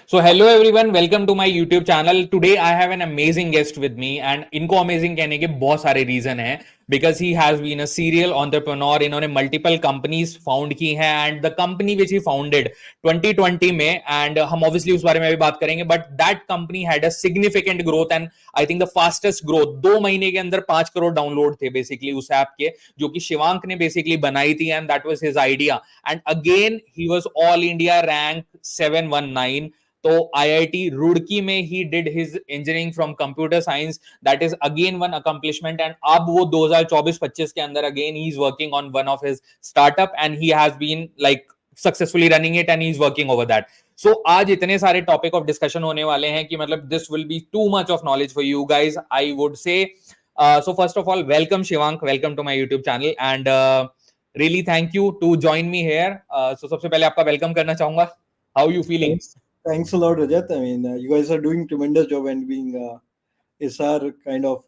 So hello everyone, welcome to my YouTube channel. Today I have an amazing guest with me and इनको amazing कहने के बहुत सारे reason हैं because he has been a serial entrepreneur. इन्होंने multiple companies found की हैं and the company which he founded 2020 में and हम obviously उस बारे में भी बात करेंगे but that company had a significant growth and I think the fastest growth 2 महीने के अंदर 5 करोड़ डाउनलोड थे बेसिकली उस ऐप के जो कि शिवांक ने बेसिकली बनाई थी and that was his idea and again he was all India rank 719 तो IIT रुड़की में he did his engineering from computer science that is again one accomplishment and अब वो 2024-25 के अंदर again he is working on one of his startup and he has been like successfully running it and he is working over that so आज इतने सारे topic of discussion होने वाले हैं कि मतलब this will be too much of knowledge for you guys I would say so first of all welcome Shivank welcome to my YouTube channel and really thank you to join me here so सबसे पहले आपका welcome करना चाहूंगा how you feeling Thanks a lot, Rajat. I mean, you guys are doing tremendous job and being SR kind of.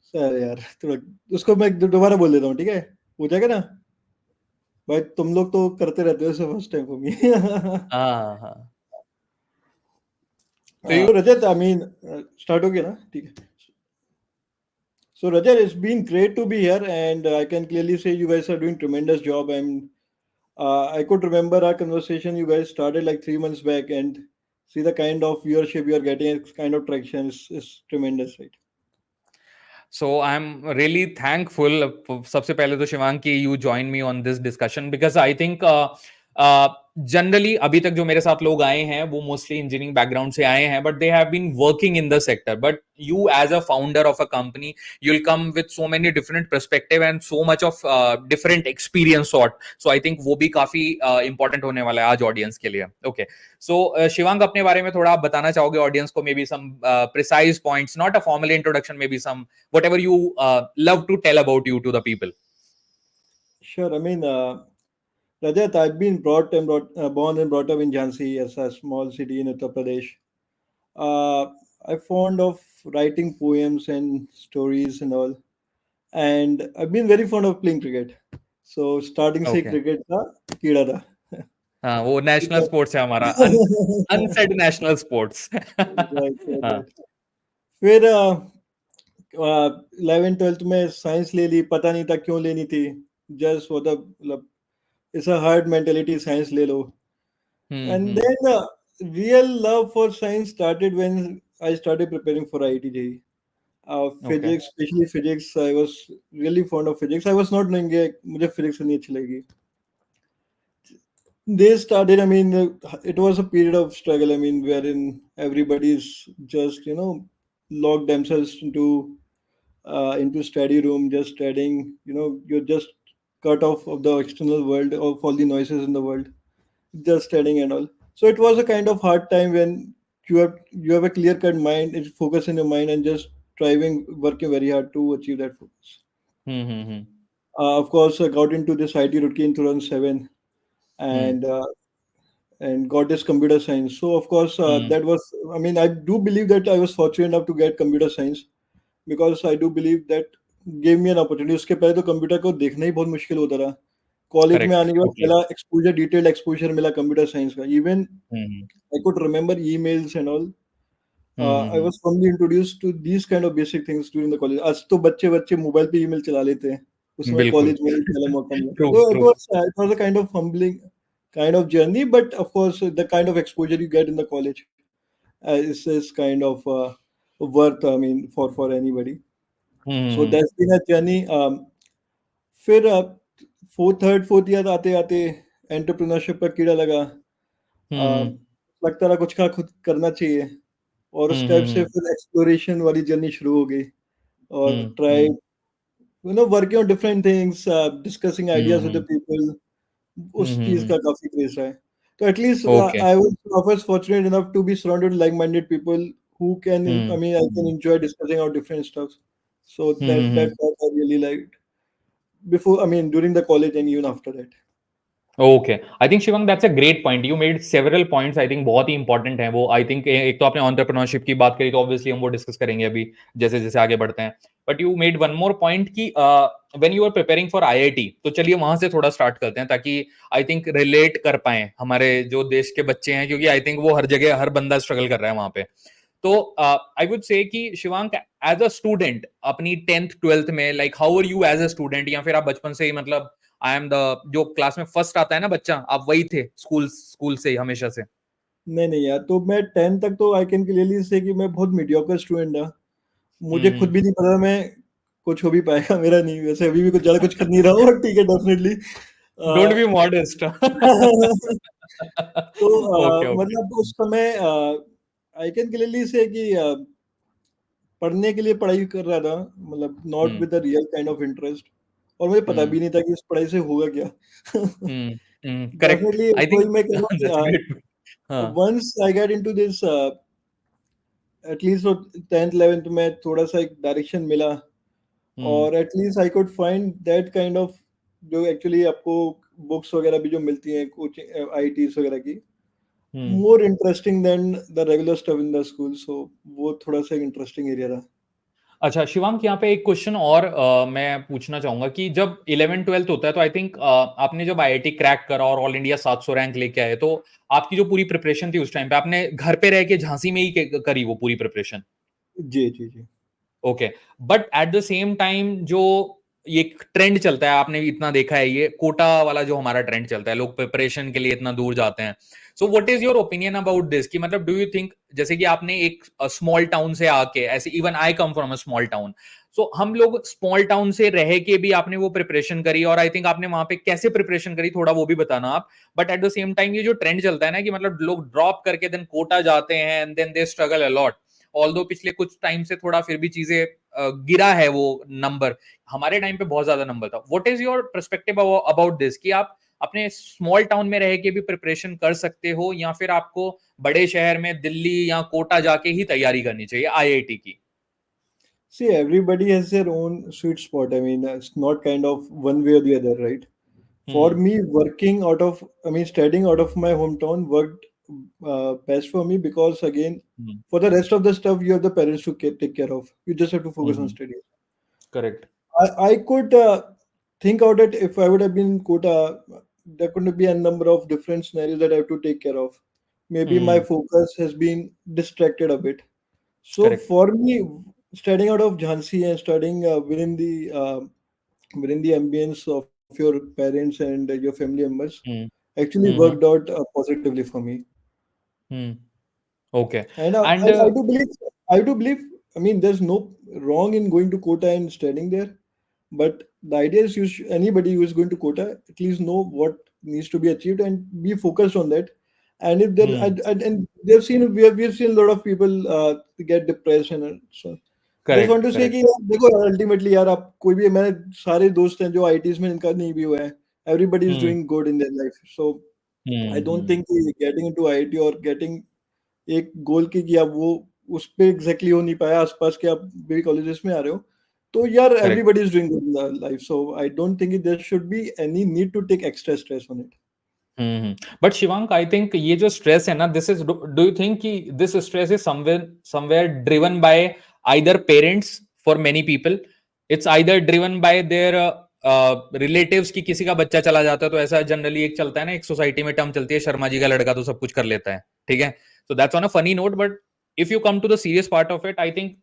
Sir यार थोड़ा उसको मैं दोबारा बोल देता हूँ, ठीक है? हो जाएगा ना? भाई तुम लोग तो करते रहते हो, फर्स्ट टाइम फॉर मी. हाँ तो रजत, I mean, start हो गया ना? ठीक है. So Rajat, it's been great to be here, and I can clearly say you guys are doing tremendous job. I could remember our conversation you guys started like 3 months back, and see the kind of viewership you are getting, kind of traction is tremendous, right? So I'm really thankful. सबसे पहले तो शिवांग की you join me on this discussion because I think generally अभी तक जो मेरे साथ लोग आए हैं वो मोस्टली इंजीनियरिंग बैकग्राउंड से आए हैं but they have been working in the sector but you as a founder of a company you will come with so many different perspective and so much of different experience sort so I think वो भी काफी important होने वाला है आज audience के लिए okay so Shivang अपने बारे में थोड़ा आप बताना चाहोगे ऑडियंस को maybe some precise points not a formal introduction maybe some whatever you love to tell about you to the people. Sure. I mean, Rajat, I've been born and brought up in Jhansi, as a small city in Uttar Pradesh. I'm fond of writing poems and stories and all, and I've been very fond of playing cricket. So starting से Okay. cricket का कीड़ा था. हाँ वो national sports है हमारा unsaid national sports right. फिर 11th-12th में साइंस ले ली, पता नहीं था क्यों लेनी थी, जस्ट वो था मतलब it's a hard mentality, science ले लो. And then real love for science started when I started preparing for IIT JEE. Physics, especially physics, I was really fond of physics. I was not knowing that मुझे physics नहीं अच्छी लगी. They started, I mean, it was a period of struggle, I mean, wherein everybody's just, locked themselves into study room, just studying, you're just cut off of the external world, of all the noises in the world, just studying and all. So it was a kind of hard time when you have a clear cut mind, it's focus in your mind and just working very hard to achieve that focus. Of course, I got into this IT Roorkee in 2007 and got this computer science. So of course, that was, I mean, I do believe that I was fortunate enough to get computer science because I do believe that gave me an opportunity. उसके पहले तो computer को देखना ही बहुत मुश्किल होता था. College में आने के बाद पहला एक्सपोजर, डिटेल्ड एक्सपोजर मिला कंप्यूटर साइंस का. Even I could remember emails and all. I was firmly introduced to these kind of basic things during the college. आज तो बच्चे मोबाइल पे ईमेल चला लेते हैं. उसमें कॉलेज में पहला मौका मिला. So it was a kind of humbling kind of journey, but of course the kind of exposure you get in the college is kind of worth, I mean, for anybody. So that's been a journey. फिर fourth year आते आते entrepreneurship का कीड़ा लगा. लगता रहा कुछ का खुद करना चाहिए और उस टाइप से फिर एक्सप्लोरेशन वाली जर्नी शुरू हो गई और try working on different things, discussing ideas with the people. उस चीज का काफी क्रेज है. तो at least I was fortunate enough to be surrounded like minded people who can, I mean, I can enjoy discussing out different stuff. So that I really liked before, I mean, during the college and even after that. Okay I think Shivang that's a great point you made several points I think बहुत ही important है वो. I think एक तो आपने entrepreneurship की बात करी तो ऑब्वियसली हम वो डिस्कस करेंगे अभी जैसे जैसे आगे बढ़ते हैं but you made one more point कि when you are preparing for IIT, तो चलिए वहां से थोड़ा स्टार्ट करते हैं ताकि आई थिंक रिलेट कर पाए हमारे जो देश के बच्चे हैं, क्योंकि आई थिंक वो हर जगह हर बंदा स्ट्रगल कर रहा है वहां पे। तो आई वुड से कि शिवांक, एज अ स्टूडेंट अपनी 10th 12th में, like how are you as a student, या फिर आप बचपन से ही मतलब आई एम द जो क्लास में फर्स्ट आता है ना बच्चा, आप वही थे स्कूल स्कूल से ही हमेशा से? नहीं नहीं यार, तो मैं 10 तक तो आई कैन क्लियरली से कि मैं बहुत मीडियोकर स्टूडेंट था। मुझे खुद हम्म। भी नहीं पता मैं कुछ हो भी पाएगा मेरा नहीं, वैसे अभी भी कुछ ज़्यादा कुछ कर नहीं रहा हूँ, और ठीक है definitely. Don't a, B modest. तो ओके ओके। मतलब उस समय आई कैन क्लियरली से कि पढ़ने के लिए पढ़ाई कर रहा था, मतलब not hmm with the real kind of interest, और मुझे पता हम्म भी नहीं था कि इस पढ़ाई से होगा क्या। करेक्ट। डेफ़िनेटली आई वही थिंक मैं कह रहा हूँ दैट्स ग्रेट। हाँ। कि once I get into this at least 10th 11th में थोड़ा-सा एक डायरेक्शन मिला, हम्म और at least I could find that kind of जो एक्चुअली आपको बुक्स वगैरह भी जो मिलती हैं कोचिंग आईआईटीज़ वगैरह की, hmm. More interesting than the regular stuff in the school, so वो थोड़ा-सा इंटरेस्टिंग एरिया था। अच्छा शिवांक, यहाँ पे एक क्वेश्चन और मैं पूछना चाहूंगा कि जब 11 12th होता है तो आई थिंक आपने जब आईआईटी क्रैक करा और ऑल इंडिया 700 रैंक लेके आए, तो आपकी जो पूरी प्रिपरेशन थी उस टाइम पे, आपने घर पे रह के झांसी में ही करी वो पूरी प्रिपरेशन? जी, जी, जी। Okay. But at the same time जो ये ट्रेंड चलता है, आपने इतना देखा है, ये कोटा वाला जो हमारा ट्रेंड चलता है, लोग प्रिपरेशन के लिए इतना दूर जाते हैं। सो what is your opinion about this, कि मतलब डू यू थिंक, जैसे कि आपने एक स्मॉल टाउन से आके, ऐसे even I come from a small town, so हम लोग स्मॉल टाउन से रह के भी आपने वो प्रिपरेशन करी, और आई थिंक आपने वहां पे कैसे प्रिपरेशन करी थोड़ा वो भी बताना आप। But at the same time ये जो ट्रेंड चलता है ना कि मतलब लोग ड्रॉप करके देन कोटा जाते हैं and then they struggle a lot, although पिछले कुछ टाइम से थोड़ा फिर भी चीजें गिरा है वो नंबर, हमारे टाइम पे बहुत ज्यादा नंबर था। What is your perspective about this, कि आप अपने स्मॉल टाउन में रह के भी प्रिपरेशन कर सकते हो, या फिर आपको बड़े शहर में दिल्ली या कोटा जाके ही तैयारी करनी चाहिए आईआईटी की? See, everybody has their own sweet spot. I mean, it's not kind of one way or the other, right? For hmm me, studying out of my hometown worked best for me because, again, hmm for the rest of the stuff, you have the parents to take care of. You just have to focus on studies. Correct. I could think out it if I would have been in Kota, there could be a number of different scenarios that I have to take care of. Maybe my hmm focus has been distracted a bit. So correct. for me, studying out of Jhansi and studying within the ambience of your parents and your family members hmm actually worked hmm out positively for me. Okay And and I do believe, I mean, there's no wrong in going to Kota and studying there, but the idea is anybody who is going to Kota at least know what needs to be achieved and be focused on that. And if there, and we've seen a lot of people get depressed, and so just want correct to say correct. कि यार देखो ultimately यार आप कोई भी, मैंने सारे दोस्त हैं जो आईटीज में, इनका नहीं भी हुआ है, everybody is hmm doing good in their life, so I don't hmm. think कि getting into IIT और getting एक गोल की कि आप वो उस पे एग्जैक्टली हो नहीं पाया आसपास के, आप भी कॉलेजेस में आ रहे हो, तो यार correct. Everybody is doing good in life, so I don't think there should be any need to take extra stress on it. But Shivank, I think ये जो स्ट्रेस है ना, this is, do you think कि this stress is somewhere somewhere driven by either parents for many people, it's either driven by their relatives, की किसी का बच्चा चला जाता है तो ऐसा जनरली एक चलता है ना, एक सोसाइटी में टर्म चलती है, शर्मा जी का लड़का तो सब कुछ कर लेता है, ठीक है? So that's on a funny note, but if you come to the serious part of it, I think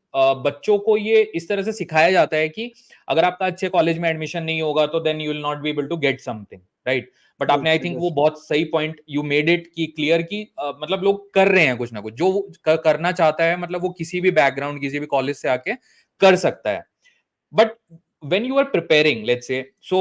बच्चों को ये इस तरह से सिखाया जाता है कि अगर आपका अच्छे कॉलेज में एडमिशन नहीं होगा तो then you will not be able to get something, right? But आपने आई थिंक वो बहुत सही पॉइंट यू मेड इट की क्लियर की, मतलब लोग कर रहे हैं कुछ ना कुछ, जो वो करना चाहता है मतलब वो किसी भी बैकग्राउंड किसी भी कॉलेज से आके कर सकता है। But when you are preparing, let's say, so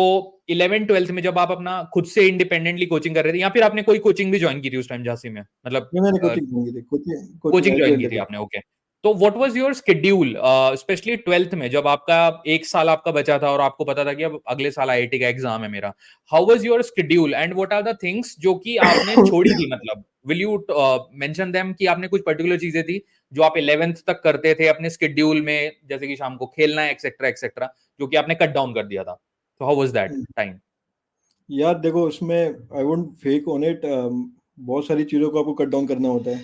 11 12th में जब आप अपना खुद से इंडिपेंडेंटली कोचिंग कर रहे थे, या फिर आपने कोई कोचिंग भी ज्वाइन की थी उस टाइम झांसी में, मतलब ये मैंने कोचिंग नहीं की थी, कोचिंग कोचिंग ज्वाइन आईटीआई की थी लेवल। आपने? ओके। तो what was your schedule, specially 12th में, जब आपका एक साल आपका बचा था और आपको पता था कि अब अगले साल आईआईटी का एग्जाम है मेरा, how was your schedule and what are the things जो कि आपने छोड़ी थी, मतलब विल यू मेंशन देम, कि आपने कुछ पर्टिकुलर चीजें थी जो आप 11th तक करते थे अपने शेड्यूल में, जैसे कि शाम को खेलना है एक्सेट्रा एक्सेट्रा, जो कि आपने कट डाउन कर दिया था, तो हाउ वाज दैट टाइम? यार देखो उसमें I won't fake on it, बहुत सारी चीज़ों को आपको कट डाउन करना होता है,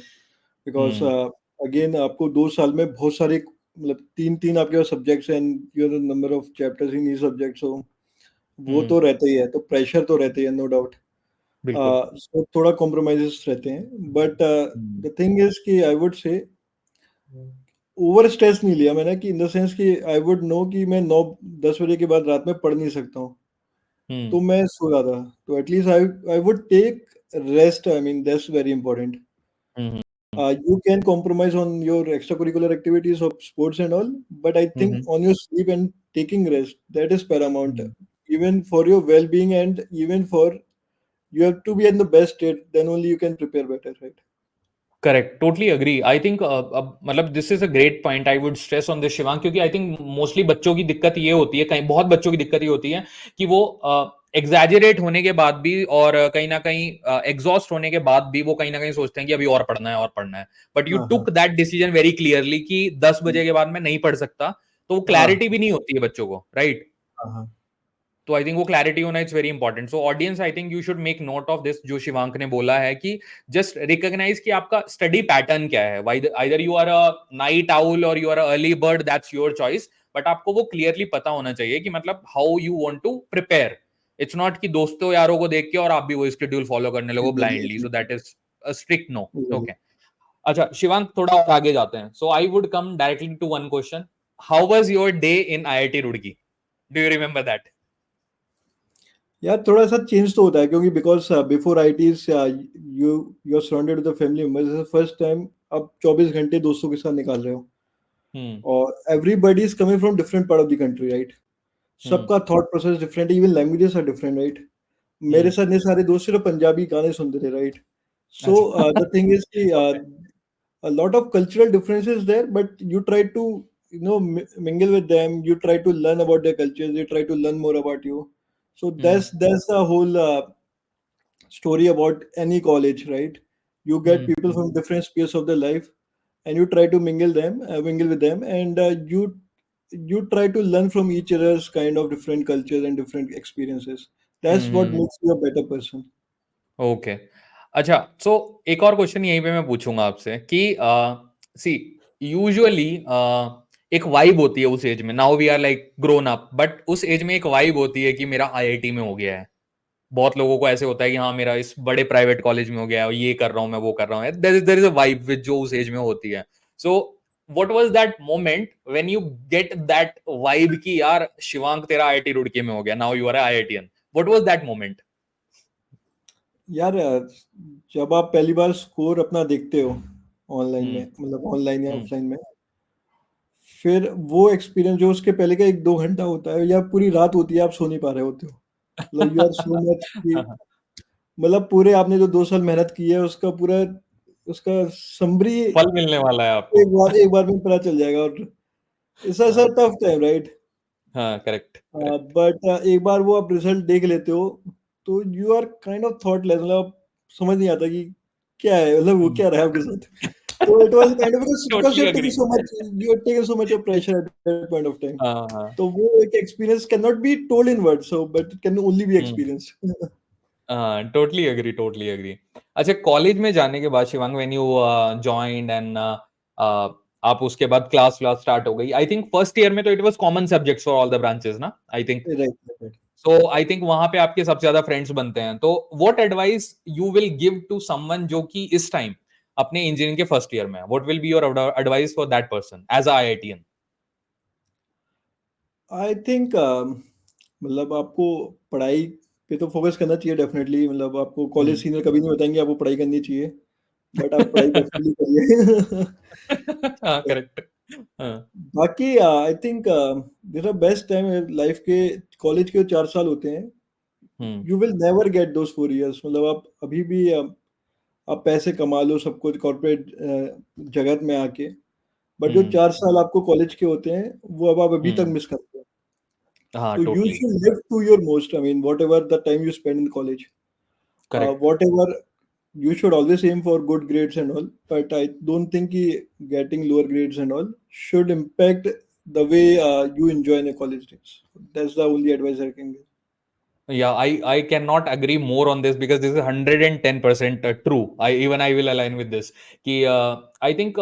बिकॉज हम्म अगेन आपको 2 साल में बहुत सारे मतलब 3-3 आपके पास सब्जेक्ट्स हैं and you know the number of chapters in each subject, so वो तो रहता ही है, तो प्रेशर तो रहता ही है, नो डाउट। बिल्कुल। सो थोड़ा कॉम्प्रोमाइज़ेस रहते हैं, but hmm. The thing is कि I would say over stress नहीं लिया मैंने, कि इन द सेंस कि आई वुड नो कि मैं 9-10 बजे के बाद रात में पढ़ नहीं सकता हूँ, तो हम्म। मैं सो जाता। तो at least I would take rest, I mean that's very important. Hmm. You can compromise on your extracurricular activities of sports and all, but I think hmm. on your sleep and taking rest, that is paramount, hmm. even for your well-being, and even for you have to be in the best state, then only you can prepare better, right? Correct, totally agree. I think मतलब this is a great point, I would stress on this Shivang, क्योंकि I think mostly बच्चों की दिक्कत ये होती है, कहीं बहुत बच्चों की दिक्कत ये होती है कि वो एग्जैजरेट होने के बाद भी और कहीं ना कहीं एग्जॉस्ट होने के बाद भी वो कहीं ना कहीं सोचते हैं कि अभी और पढ़ना है और पढ़ना है, बट यू हाँ, हाँ। Took that decision very clearly कि 10 बजे के बाद मैं नहीं पढ़ सकता, तो वो हाँ, क्लैरिटी भी नहीं होती है बच्चों को, राइट? हाँ, हाँ। तो आई थिंक वो क्लैरिटी होना it's very important. So audience, I think you should make note of this, जो शिवांक ने बोला है कि जस्ट रिकॉग्नाइज कि आपका स्टडी पैटर्न क्या है। Either you are a night owl और you are an early bird, that's your choice, but आपको वो क्लियरली पता होना चाहिए कि मतलब how you want to prepare. It's not कि दोस्तों यारों को देख के और आप भी वो स्केड्यूल फॉलो करने लगो Exactly, blindly, so exactly, that is a strict no. exactly. Okay. अच्छा शिवांक, थोड़ा और आगे जाते हैं। So I would come directly to one question, how was your day in IIT Roorkee? Do you remember that? यार थोड़ा सा चेंज तो होता है, क्योंकि because before IITs you are surrounded with the family members, first time आप 24 घंटे दोस्तों के साथ निकाल रहे हो, हम्म। और everybody is coming from different part of the country, right? Hmm. सबका thought process different, even languages are different, right? मेरे हम्म। साथ इतने सारे दोस्त सिर्फ पंजाबी गाने सुनते थे, राइट? सो अच्छा। द थिंग इज कि Okay. a lot of cultural differences there, but you try to mingle with them, you try to learn about their cultures, they try to learn more about you. So Hmm. that's a whole story about any college, right? You get Hmm. people from different spheres of their life, and you try to mingle with them, and you try to learn from each other's kind of different cultures and different experiences. That's what Hmm. makes you a better person. Okay. अच्छा, सो एक और question यहीं पे मैं पूछूंगा आपसे कि सी usually एक वाइब होती है उस एज में, now we are like grown up, but उस एज में एक वाइब होती है कि मेरा आईआईटी में हो गया है। बहुत लोगों को ऐसे होता है कि हाँ मेरा इस बड़े प्राइवेट कॉलेज में हो गया है, और ये कर रहा हूँ मैं, वो कर रहा हूँ, there is a vibe with जो उस एज में होती है। So what was that moment when you get that vibe कि यार शिवांक तेरा आईआईटी रुड़की में हो गया, now you are IITian? What was that moment? यार जब आप पहली बार स्कोर अपना देखते हो ऑनलाइन हम्म। में, मतलब ऑनलाइन या हम्म। ऑफलाइन में, फिर वो एक्सपीरियंस जो उसके पहले का 1-2 घंटा होता है या पूरी रात होती है, आप सो नहीं पा रहे होते हो, मतलब यू आर सो मच कि मतलब पूरे आपने जो 2 साल मेहनत की है उसका पूरा उसका समरी फल मिलने वाला है आपको। एक बार में पता चल जाएगा, और इट्स अ हाँ। Tough time, right? हाँ, करेक्ट करेक्ट। बट एक बार वो आप रिजल्ट देख लेते हो, तो you are kind of thoughtless, मतलब समझ नहीं आता कि क्या है, मतलब वो क्या रहा है आपके साथ। So it was kind of because totally you're taking agree. so much, you're taking so much of pressure at that point of time. हाँ हाँ। तो वो एक experience cannot be told in words, so but it can only be hmm. experienced. हाँ, totally agree, totally agree. अच्छा, college में जाने के बाद Shivang, when you joined and आप उसके बाद क्लास क्लास स्टार्ट हो गई, आई थिंक फर्स्ट ईयर में तो it was common subjects for all the branches ना, I think. Right, right. So I think वहां पे आपके सबसे ज्यादा फ्रेंड्स बनते हैं। तो what advice you will give to someone जो कि इस टाइम अपने इंजीनियरिंग के फर्स्ट ईयर में है? What will be your advice for that person as a IITian? I think मतलब आपको पढ़ाई पे तो फोकस करना चाहिए डेफिनेटली, मतलब आपको कॉलेज हम्म। सीनियर कभी नहीं बताएंगे आपको पढ़ाई करनी चाहिए, बट आप पढ़ाई डेफिनेटली करिए। हाँ, करेक्ट। हाँ। बाकी I think this are best time life के, कॉलेज के 4 साल होते हैं, hmm. You will never get those 4 years, मतलब आप अभी भी आप पैसे कमा लो सब कुछ कॉर्पोरेट जगत में आके, बट जो हम्म। 4 साल आपको कॉलेज के होते हैं वो अब आप अभी तक हम्म। मिस करते हो। हाँ, So you totally should live to your most. I mean, whatever the time you spend in college, correct. whatever you should always aim for good grades and all. But I don't think getting lower grades and all should impact the way you enjoy in your college days. That's the only advice I can give. Yeah, I cannot agree more on this because this is 110% true. I will align with this. कि I think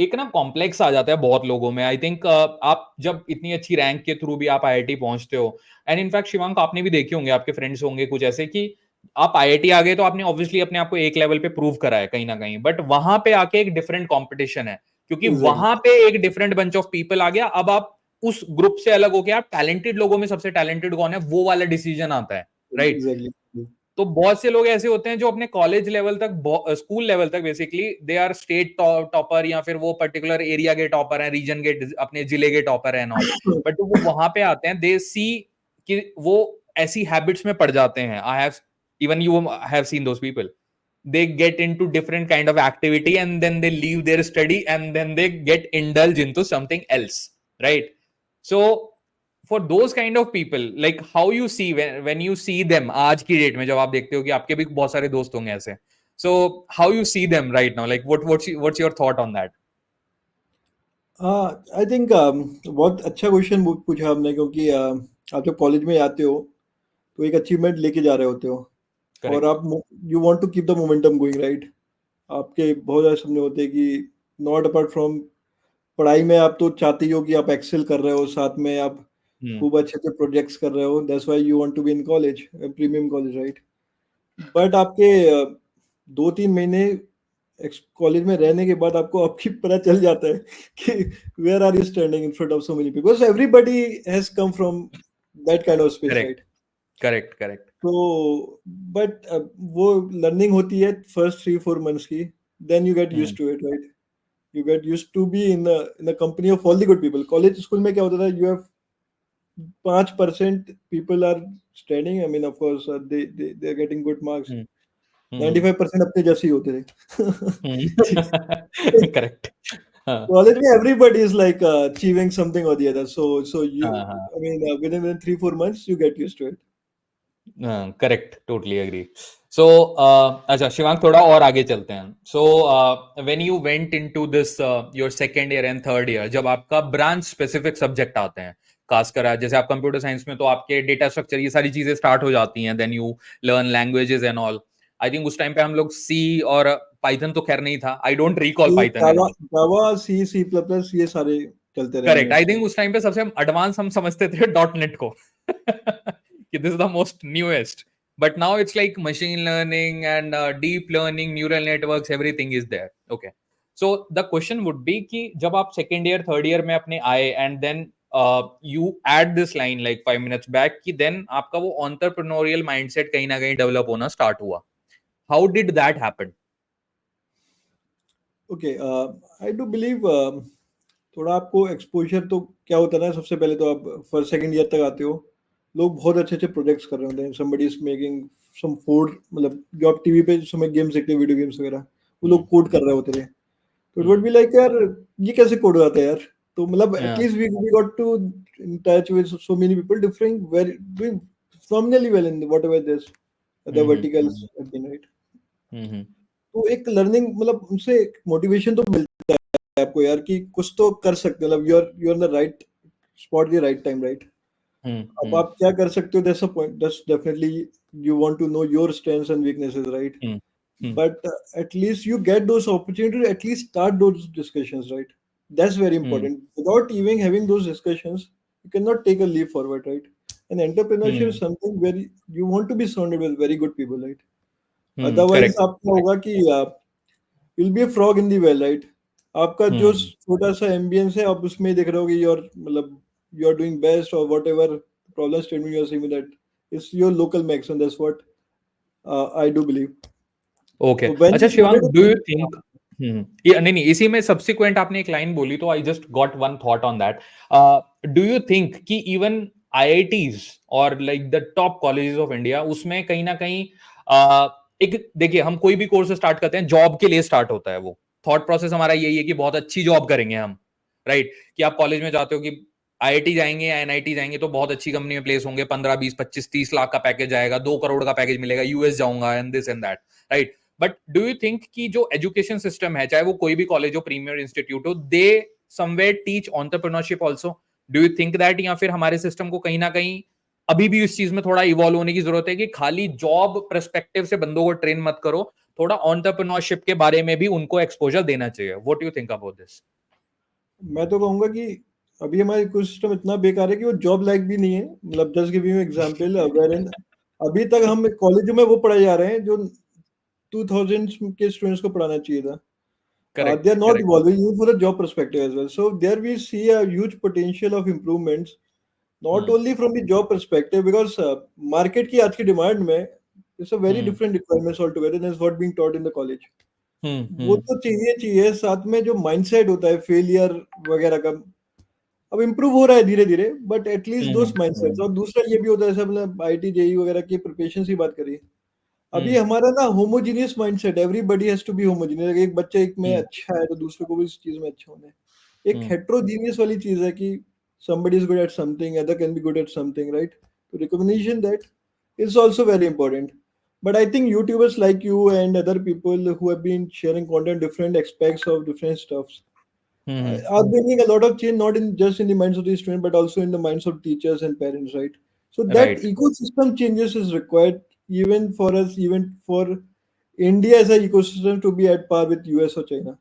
एक ना complex आ जाता है बहुत लोगों में। I think आप जब इतनी अच्छी रैंक के थ्रू भी आप आईआईटी पहुंचते हो, एंड इनफैक्ट शिवांक आपने भी देखे होंगे, आपके फ्रेंड्स होंगे कुछ ऐसे कि आप आईआईटी आ गए तो आपने ऑब्वियसली अपने आप को एक लेवल पे प्रूव करा है कहीं ना कहीं, बट वहां पे आके एक डिफरेंट कॉम्पिटिशन है, क्योंकि एग्जैक्टली वहां पे एक डिफरेंट बंच ऑफ पीपल आ गया। अब आप उस ग्रुप से अलग होके आप टैलेंटेड लोगों में सबसे टैलेंटेड कौन है वो वाला डिसीजन आता है, राइट? एग्जैक्टली तो बहुत से लोग ऐसे होते हैं जो अपने कॉलेज लेवल तक, स्कूल लेवल तक basically they are state topper, या फिर वो पर्टिकुलर एरिया के टॉपर हैं, रीजन के, अपने जिले के टॉपर हैं ऑल। बट वो वहां पे आते हैं, दे सी कि वो ऐसी हैबिट्स में पड़ जाते हैं। I have even you have seen those people, they get into different kind of activity and then they leave their study and then they get indulge into something else, right? So for those kind of people, like how you see when you see them आज की date में, जब आप देखते हो कि आपके भी बहुत सारे दोस्त होंगे ऐसे, so how you see them right now, like what's your thought on that? I think बहुत अच्छा क्वेश्चन पूछा आपने, क्योंकि आप जब कॉलेज में आते हो तो एक अचीवमेंट लेके जा रहे होते हो, और Correct. आप you want to keep the momentum going, right? आपके बहुत सारे सपने होते हैं कि नॉट अपार्ट फ्रॉम पढ़ाई में, आप तो चाहते ही हो कि आप एक्सेल कर रहे हो, साथ में आप Hmm. खूब अच्छे अच्छे प्रोजेक्ट्स कर रहे हो, that's why you want to be in college, premium college, right? But आपके 2-3 महीने कॉलेज में रहने के बाद आपको आपकी पता चल जाता है कि where are you standing in front of so many people, everybody has come from that kind of space, Correct. Right? Correct. तो बट वो लर्निंग होती है फर्स्ट 3-4 मंथ्स की, then you get Hmm. Used to it, right? You get used to be in the company of all the good people. College school में क्या होता था, you have 5% people are standing, I mean of course they are getting good marks, Hmm. Hmm. 95% अपने जैसे ही होते Hmm. थे। Correct. हाँ College में everybody is like achieving something or the other. So you, हाँ हाँ, I mean, within 3-4 months, you get used to it. Correct, totally agree. So अच्छा शिवांग, थोड़ा और आगे चलते हैं। So when you went into this your second year and third year, जब आपका ब्रांच स्पेसिफिक सब्जेक्ट आते हैं, खासकर जैसे आप कंप्यूटर साइंस में तो आपके डेटा स्ट्रक्चर ये सारी चीजें स्टार्ट हो जाती हैं, then you learn languages and all. I think उस टाइम पे हम लोग सी और पाइथन तो खैर नहीं था, I don't recall C, Python and Java, all. Java, C, C++, ये सारे चलते रहे करेक्ट, हमने आई उससे। थिंक उस टाइम पे सबसे एडवांस हम समझते थे डॉट नेट को कि this is the most newest, but now it's like machine learning and deep learning, neural networks, everything is there. Okay, so the question would be कि जब आप सेकेंड ईयर थर्ड ईयर में अपने आए and then you add this line like 5 minutes back कि then आपका वो entrepreneurial mindset कहीं ना कहीं डेवलप होना स्टार्ट हुआ, how did that happen? Okay, I do believe थोड़ा आपको एक्सपोजर तो क्या होता है ना, सबसे पहले तो आप फर्स्ट सेकंड ईयर तक आते हो, लोग बहुत अच्छे अच्छे प्रोजेक्ट्स कर रहे होते हैं, somebody is making some code, मतलब जो आप टीवी पे जिस समय गेम्स देखते हैं, वीडियो गेम्स वगैरह, वो लोग कोड कर रहे होते थे। तो इट वुड बी लाइक यार, ये कैसे कोड हो जाता है यार? तो मतलब at least we got to in touch with so many people differing very doing phenomenally well in whatever this the verticals have been, right? तो एक लर्निंग, मतलब उनसे एक मोटिवेशन तो मिलता है आपको यार कि कुछ तो कर सकते हो, मतलब you are in the right spot the right time, right? अब आप क्या कर सकते हो, that's a point, that's definitely you want to know your strengths and weaknesses, right? But at least you get those opportunities to at least start those discussions, right? That's very important. Without even having those discussions, you cannot take a leap forward, right? And entrepreneurship is something where you want to be surrounded with very good people, right? Otherwise correct. आपका होगा कि you'll be a frog in the well, right? आपका जो छोटा सा ambience है, आप उसमें ही देख रहे हो कि you're, मतलब you are doing best or whatever problem statement you are saying, that it's your local maximum. That's what I do believe. Okay, So when अच्छा you wanted Shivang, do you to, think, नहीं नहीं, इसी में subsequent आपने एक line बोली तो I just got one thought on that. Do you think कि इवन आईआईटीज और like the top colleges of India, उसमें कहीं ना कहीं एक, देखिए हम कोई भी कोर्स स्टार्ट करते हैं जॉब के लिए स्टार्ट होता है, वो थॉट प्रोसेस हमारा यही है कि बहुत अच्छी जॉब करेंगे हम, राइट? कि आप कॉलेज में जाते हो कि आईआईटी जाएंगे या एनआईटी जाएंगे तो बहुत अच्छी कंपनी में प्लेस होंगे, 15, 20, 25, 30 लाख का पैकेज आएगा, 2 करोड़ का पैकेज मिलेगा, यूएस जाऊंगा and this and that, right? But do you think कि जो एजुकेशन सिस्टम है, चाहे वो कोई भी कॉलेज हो, प्रीमियर इंस्टीट्यूट हो, they somewhere teach entrepreneurship also? Do you think that, या फिर हमारे सिस्टम को कहीं ना कहीं अभी भी इस चीज में थोड़ा इवॉल्व होने की जरूरत है कि खाली जॉब पर्सपेक्टिव से बंदों को ट्रेन मत करो, थोड़ा एंटरप्रेन्योरशिप के बारे में भी उनको एक्सपोजर देना चाहिए. What do you think about this? मैं तो कहूंगा कि अभी हमारा इकोसिस्टम इतना बेकार है कि वो जॉब लायक भी नहीं है. मतलब just give you example, where in अभी तक हम कॉलेज में वो पढ़ाए जा रहे हैं जो 2000s के स्टूडेंट्स को पढ़ाना चाहिए था. Correct, They are not correct. evolving even for the job perspective as well. So there we see a huge potential of improvements, not hmm, only from the job perspective, because market की आज की demand में it's a very hmm, different requirements altogether than what being taught in the college. हम्म, वो तो चाहिए साथ में जो माइंडसेट होता है फेलियर वगैरह का, अब इम्प्रूव हो रहा है धीरे धीरे, बट एटलीस्ट हम्म, दोस्त माइंडसेट्स. और दूसरा ये भी होता है, जैसे हमने आईटी जेई वगैरह की प्रिपरेशन की बात करी, अभी हम्म, हमारा ना homogeneous mindset, everybody has to be homogeneous. एक बच्चा एक में हम्म, अच्छा है तो दूसरे को भी इस चीज में अच्छा होना है. एक हम्म, हेट्रोजीनियस वाली चीज है कि somebody is good at something, other can be good at something, right? So recognition that is also very important. But I think YouTubers like you and other people who have been sharing content, different aspects of different stuffs, hmm. are bringing a lot of change, not in just in the minds of the student, but also in the minds of teachers and parents, right? So that Right. ecosystem changes is required even for us, even for India as an ecosystem to be at par with US or China.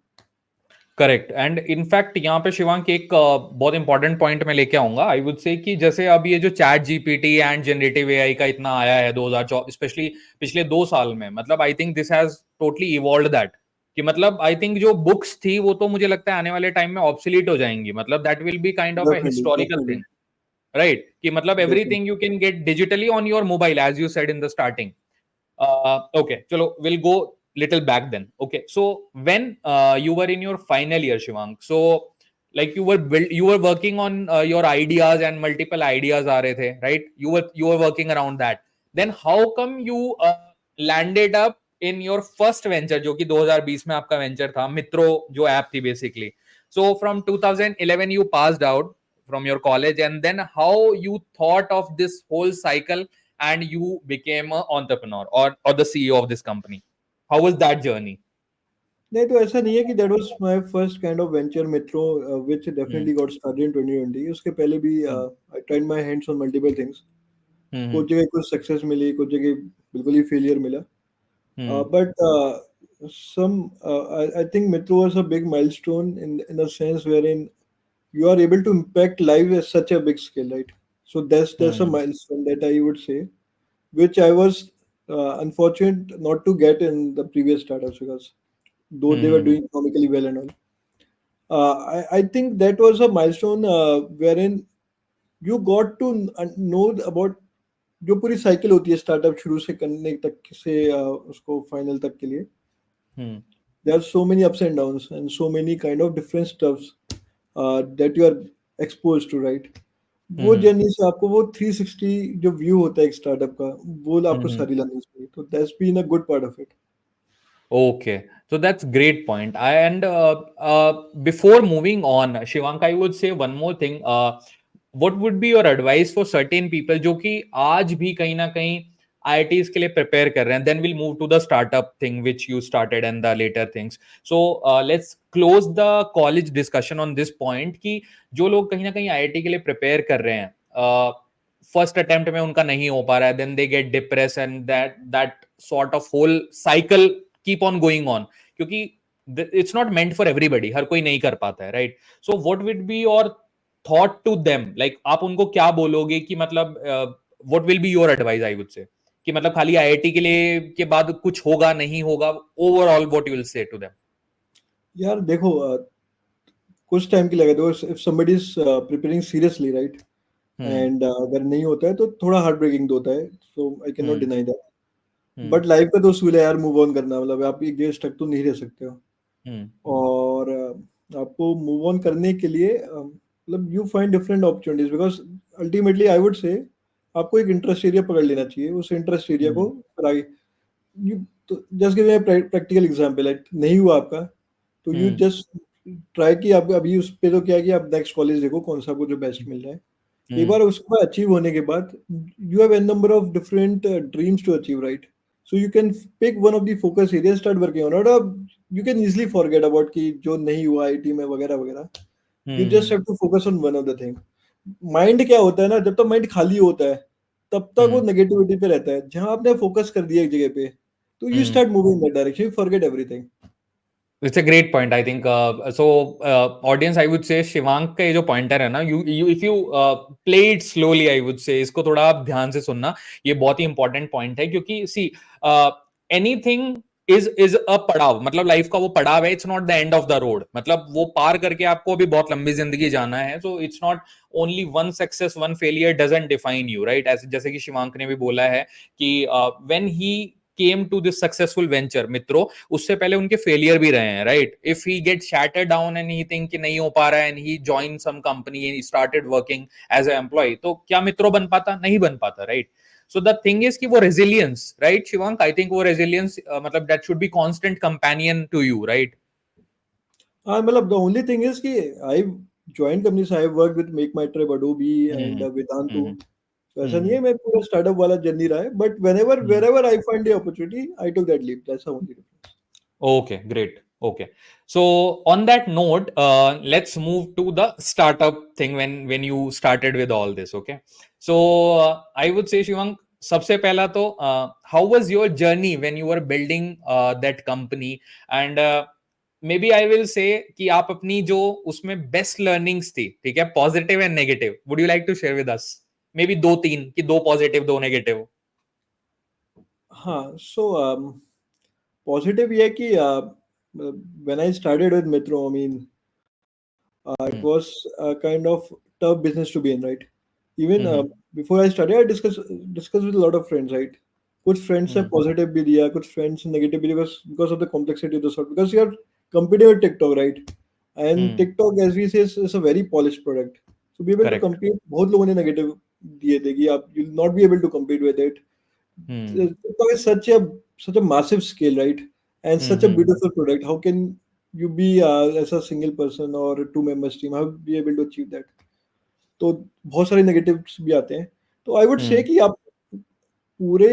Correct. And in fact यहाँ पे शिवांक एक बहुत important point में लेके आऊंगा. आई would say कि जैसे अब ये जो chat GPT and generative AI का इतना आया है 2024 स्पेशली पिछले 2 साल में, मतलब आई think this has totally evolved that. कि मतलब आई थिंक जो बुक्स थी वो तो मुझे लगता है आने वाले टाइम में ऑब्सोलीट हो जाएंगी. मतलब that will be kind of a Definitely, historical definitely, thing, right? कि मतलब definitely. Everything you can get digitally on your mobile as you said in the starting. Okay, chalo, we'll go little back then. Okay, so when you were in your final year, Shivang, so like you were working on your ideas and multiple ideas are the, right? You were working around that. Then how come you landed up in your first venture, जो कि 2020 में आपका venture था, मित्रो जो app थी basically. So from 2011 you passed out from your college, and then how you thought of this whole cycle and you became an entrepreneur or the CEO of this company. How was that journey? नहीं तो ऐसा नहीं है कि that was my first kind of venture metro, which Hmm. Definitely got started in 2020. उसके पहले भी Hmm. I tried my hands on multiple things. Hmm. कुछ जगह कुछ सक्सेस मिली, कुछ जगह बिल्कुल ही फेलियर मिला. Hmm. But some, I think Metro was a big milestone in a sense wherein you are able to impact life at such a big scale, right? So that's a Hmm. milestone that I would say, which I was unfortunate not to get in the previous startups, because though they were Hmm. doing economically well and all. I think that was a milestone wherein you got to know about जो पूरी cycle होती है startup शुरू से करने तक से उसको फाइनल तक के लिए. Hmm. There are so many ups and downs and so many kind of different stuffs that you are exposed to, right? वो Hmm. जर्नी से आपको वो 360 जो व्यू होता है एक स्टार्टअप का, वो आपको Hmm. सारी लर्निंग्स मिली. तो that's been a good part of it. Okay, so that's great point. And before moving on, Shivank, I would say one more thing. What would be your advice for certain people जो कि आज भी कहीं ना कहीं IITs के लिए prepare कर रहे हैं? Then we'll move to the startup thing which you started and the later things. So let's close the college discussion on this point कि जो लोग कहीं ना कहीं IIT के लिए prepare कर रहे हैं, फर्स्ट अटेम्प्ट में उनका नहीं हो पा रहा है, then they get depress and that sort of whole cycle keep on going on, क्योंकि it's not meant for everybody, हर कोई नहीं कर पाता है, right? So what will be your thought to them, like आप उनको क्या बोलोगे कि मतलब what will be your advice, I would say कि मतलब खाली आईआईटी के लिए के बाद कुछ होगा नहीं होगा, overall what you will say to them? यार देखो, कुछ टाइम के लिए देखो, if somebody is preparing seriously, right, hmm. And अगर नहीं होता है तो थोड़ा हार्ट ब्रेकिंग तो होता है. So I can not hmm. Deny that. Hmm. But life का तो उसूल है यार, मूव ऑन करना. मतलब आप एक देर तक तो नहीं रह सकते हो. हम्म. और आपको मूव ऑन करने के लिए मतलब you find different opportunities, because ultimately I would से आपको एक इंटरेस्ट एरिया पकड़ लेना चाहिए. उस इंटरेस्ट एरिया को हम्म. फिर आगे यू, तो just give a practical example है, नहीं हुआ आपका तो यू हम्म. जस्ट ट्राई कि आप अभी उस पे तो क्या है कि आप नेक्स्ट कॉलेज देखो कौन सा आपको जो बेस्ट मिल रहा है. एक हम्म. बार उसको अचीव होने के बाद you have an number of different dreams to achieve, right? So you can pick one of the focus area, start working on it. You can easily forget about कि जो नहीं हुआ आईटी में वगैरह वगैरह. You just hmm. Have to focus on one of the thing. Mind क्या होता है ना, जब तक माइंड खाली होता है तब तक वो हम्म. नेगेटिविटी पे रहता है. जहां आपने फोकस कर दिया एक जगह पे, So you start moving in that direction, you forget everything. It's a great point, I think. Audience, I would say Shivank का ये जो पॉइंटर है ना, you if you play it slowly, I would say इसको थोड़ा आप ध्यान से सुनना, ये बहुत ही इंपॉर्टेंट पॉइंट है, क्योंकि see anything is a पड़ाव, मतलब लाइफ का वो पड़ाव है, it's not the end of the road, मतलब वो पार करके आपको अभी बहुत लंबी जिंदगी जाना है, so it's not only one success one failure doesn't define you, right? जैसे कि शिवांक ने भी बोला है कि when he came to this successful venture, मित्रों, उससे पहले उनके फेलियर भी रहे हैं, right? If he get shatter down and he think कि नहीं हो पा रहा है and he join some company and he started working as a employ, तो क्या मित्रों बन पाता? नहीं बन पाता, right? So the thing is कि वो resilience, right Shivank, I think वो रेजिलियंस मतलब that should be constant companion to you, right? हाँ, मतलब the only thing is कि I joined companies, I worked with Make My Trip, Adobe and Vedantu. तो ऐसा नहीं है मैं पूरा स्टार्टअप वाला जर्नी रहा है, but wherever I find the opportunity, I took that leap. That's the only difference. Okay, great. Okay. So on that note, let's move to the startup thing when you started with all this. Okay. So I would say, Shivang, सबसे पहला तो how was your journey when you were building that company, and maybe I will say कि आप अपनी जो उसमें best learnings थी, ठीक है, positive and negative, would you like to share with us? Maybe दो तीन, कि दो positive दो negative. हाँ, so positive ये है कि when I started with Metro, I mean, it was a kind of tough business to be in, right? Even before I started, I discussed with a lot of friends, right? कुछ friends ने positive भी दिया, कुछ friends ने negative भी दिया, because of the complexity of the sort. Because you are competing with TikTok, right? And TikTok, as we say, is a very polished product. So be able to Correct. compete. बहुत लोगों ने negative दिए थे कि आप you'll not be able to compete with it. TikTok is such a massive scale, right? And such a beautiful product. How can you be as a single person or a two members team, how be able to achieve that? तो बहुत सारे negatives भी आते हैं, तो आई would say कि आप पूरे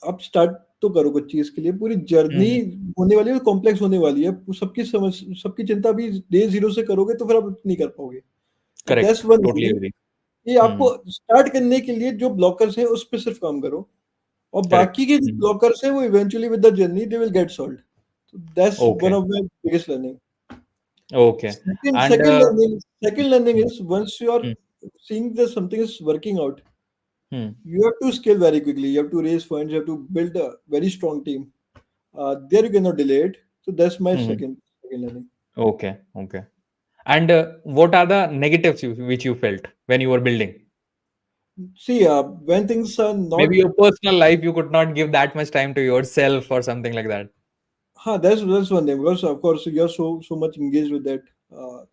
आप स्टार्ट तो करो कुछ चीज के लिए, पूरी जर्नी होने वाली है, कॉम्प्लेक्स होने वाली है, सबकी समझ सबकी चिंता भी डे जीरो से करोगे तो फिर आप नहीं कर पाओगे। Correct. That's one Totally agree. कि आपको स्टार्ट करने के लिए जो ब्लॉकर्स हैं उस पर सिर्फ काम करो, और Correct. बाकी के जो ब्लॉकर्स हैं वो eventually with the journey they will get solved. That's Okay. One of my biggest learning. Okay. Second, And second learning, second learning is once you are hmm, seeing that something is working out, hmm, you have to scale very quickly. You have to raise funds. You have to build a very strong team. There you cannot delay it. So that's my second learning. okay, okay. And what are the negatives which you felt when you were building? See, when things are Maybe not, your personal life, you could not give that much time to yourself or something like that. that's one thing, because of course you're so much engaged with that.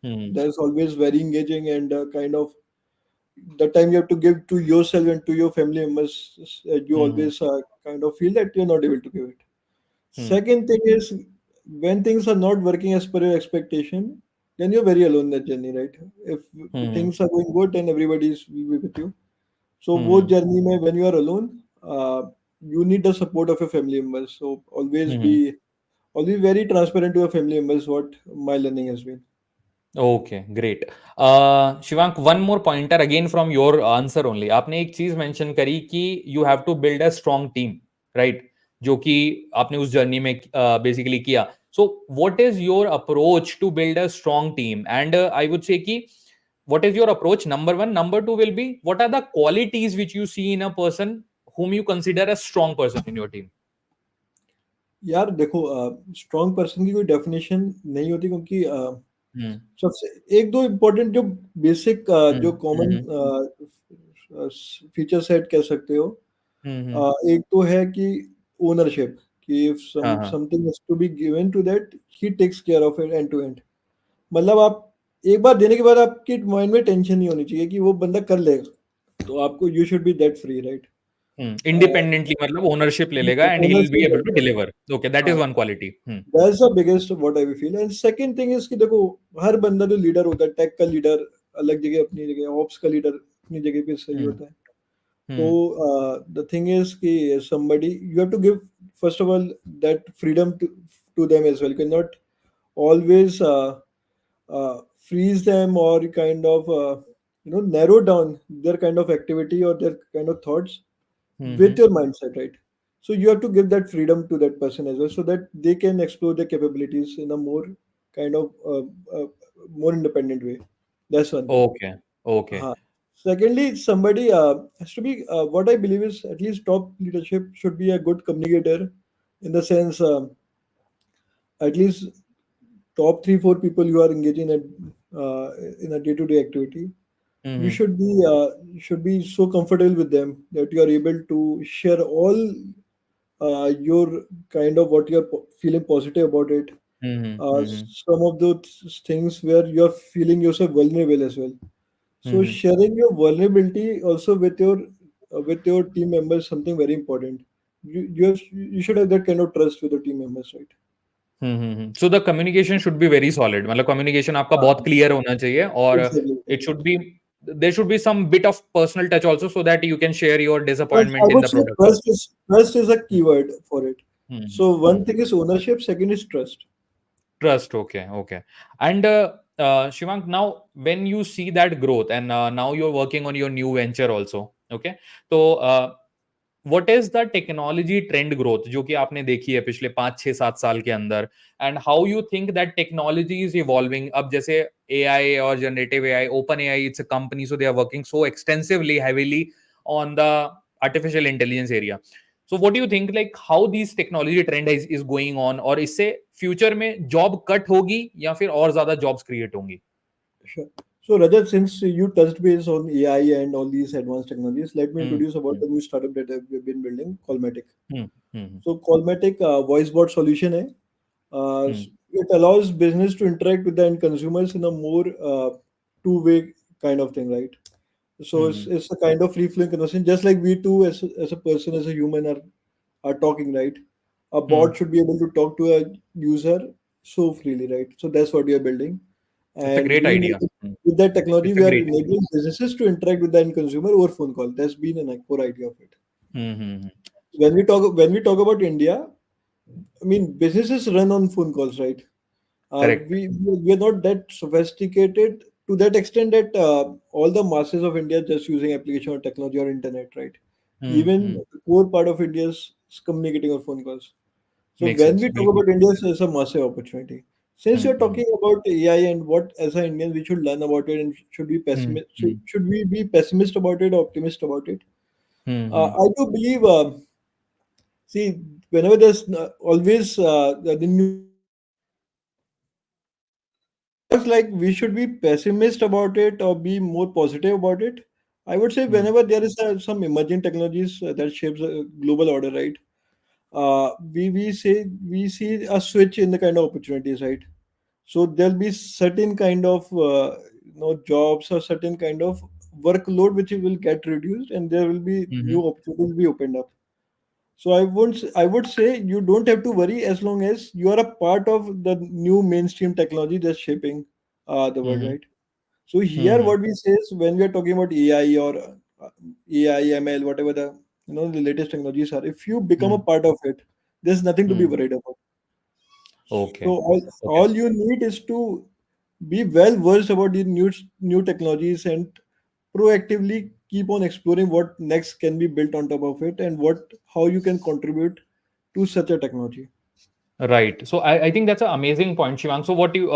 Hmm. That's always very engaging, and kind of the time you have to give to yourself and to your family members, you Hmm. always kind of feel that you're not able to give it. Hmm. Second thing is, when things are not working as per your expectation, then you're very alone in that journey, right? If Hmm. things are going good and everybody's will be with you, so वो Hmm. journey में when you are alone, you need the support of your family members. So Hmm. always very transparent to your family members. What my learning has been. Okay, great. Shivank, one more pointer again from your answer only. आपने एक चीज mention करी कि you have to build a strong team, right? जो कि आपने उस journey में बेसिकली किया। So what is your approach to build a strong team? And I would say कि what is your approach, number one? Number two will be, what are the qualities which you see in a person whom you consider a strong person in your team? यार देखो, strong person की कोई definition नहीं होती, क्योंकि Hmm. सबसे एक दो इम्पोर्टेंट जो बेसिक Hmm. जो कॉमन फीचर सेट कह सकते हो। Hmm. एक तो है कि ओनरशिप, कि इफ हाँ, हाँ. Something is to be given to that, he takes care of it end to end. मतलब आप एक बार देने के बाद आपके माइंड में टेंशन नहीं होनी चाहिए कि वो बंदा कर लेगा, तो आपको you should be that free, right? Independently, मतलब ownership ले लेगा and he'll be ownership able to deliver. Okay, that is हाँ, one quality. That's the biggest what I feel. And second thing is कि देखो, हर बंदा जो लीडर होता है, टेक का लीडर अलग जगह, अपनी जगह ऑप्स का लीडर अपनी जगह पे सही Hmm. होता है। तो Hmm. द थिंग इज कि somebody you have to give first of all that freedom to them as well. You cannot always freeze them or kind of narrow down their kind of activity or their kind of thoughts Hmm. with your mindset, right? So you have to give that freedom to that person as well, so that they can explore their capabilities in a more kind of more independent way. That's one thing. Okay. Okay. Secondly, somebody has to be, what I believe is, at least top leadership should be a good communicator, in the sense, at least top three, four people you are engaging in a day-to-day activity. You Mm-hmm. should be so comfortable with them that you are able to share all your kind of what you're feeling positive about it. Mm-hmm. Mm-hmm. Some of those things where you're feeling yourself vulnerable as well. So Mm-hmm. sharing your vulnerability also with your team members, something very important. You should have that kind of trust with the team members, right? So the communication should be very solid. मतलब communication आपका बहुत clear होना चाहिए और Exactly. it should be there should be some bit of personal touch also so that you can share your I disappointment in would the say product also. trust is a Hmm, keyword for it. hmm, So hmm. one thing is ownership, second is trust. Trust, okay, okay. And Shivank, now when you see that growth and now you're working on your new venture also, okay? तो what is the technology trend growth जो कि आपने देखी है पिछले 5 6 7 साल के अंदर and how you think that technology is evolving अब जैसे एआई और generative AI open AI it's a company so they are working so extensively heavily on the artificial intelligence area so what do you think like how this technology trend is going on और इससे future में job cut होगी या फिर और ज्यादा jobs create होंगी Sure. So Rajat, since you touched base on AI and all these advanced technologies, let me hmm introduce about hmm the new startup that we've been building, Callmatic. Hmm hmm So Callmatic voice bot solution है. हम्म It allows business to interact with the end consumers in a more two-way kind of thing, right? So hmm it's a kind of free-flowing conversation, just like we two, as a person, as a human, are talking, right? A hmm bot should be able to talk to a user so freely, right? So that's what we are building, it's a and great idea with that technology, it's a we are great enabling businesses to interact with the end consumer over phone call. That's been a core idea of it. Mm-hmm. When we talk about India, I mean, businesses run on phone calls, right? Correct. We're not that sophisticated to that extent that all the masses of India just using application or technology or internet, right? Even Mm-hmm. the core part of India is communicating on phone calls. So Makes when sense. we talk बिल्कुल. about India, it's a massive opportunity. Since you're Mm-hmm. talking about AI and what as an Indian we should learn about it, and should we pessimist Mm-hmm. should we be pessimist about it or optimist about it? Mm-hmm. I do believe. See, whenever there's always the new just like we should be pessimist about it or be more positive about it. I would say Mm-hmm. whenever there is some emerging technologies that shapes a global order, right? We see a switch in the kind of opportunities, right? So there'll be certain kind of jobs or certain kind of workload which will get reduced, and there will be Mm-hmm. new opportunities be opened up. So I would say you don't have to worry as long as you are a part of the new mainstream technology that's shaping the world, Mm-hmm. right? So here, Mm-hmm. what we say is when we are talking about AI or AI, ML, whatever the latest technologies are, if you become a part of it, there's nothing to be Mm-hmm. worried about. So Okay. Okay. all you need is to be well versed about the new technologies and proactively keep on exploring what next can be built on top of it and what how you can contribute to such a technology. Right. So I think that's an amazing point, Shivang. So what you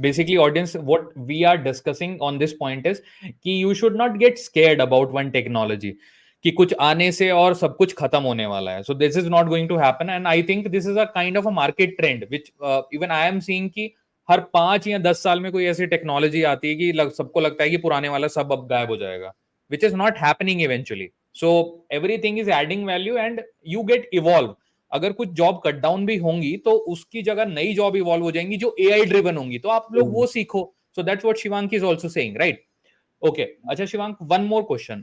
basically audience, what we are discussing on this point is कि you should not get scared about one technology. कि कुछ आने से और सब कुछ खत्म होने वाला है. So this is not going to happen, and I think this is a kind of a market trend which even I am seeing कि हर 5 या 10 साल में कोई ऐसी टेक्नोलॉजी आती है कि सबको लगता है कि पुराने वाला सब अब गायब हो जाएगा, which is not happening eventually. So everything is adding value and you get evolve. अगर कुछ जॉब कट डाउन भी होंगी तो उसकी जगह नई जॉब इवॉल्व हो जाएंगी जो एआई ड्रिवन होंगी तो आप लोग Yeah. वो सीखो so that's what Shivank is also saying right okay अच्छा Shivank one more question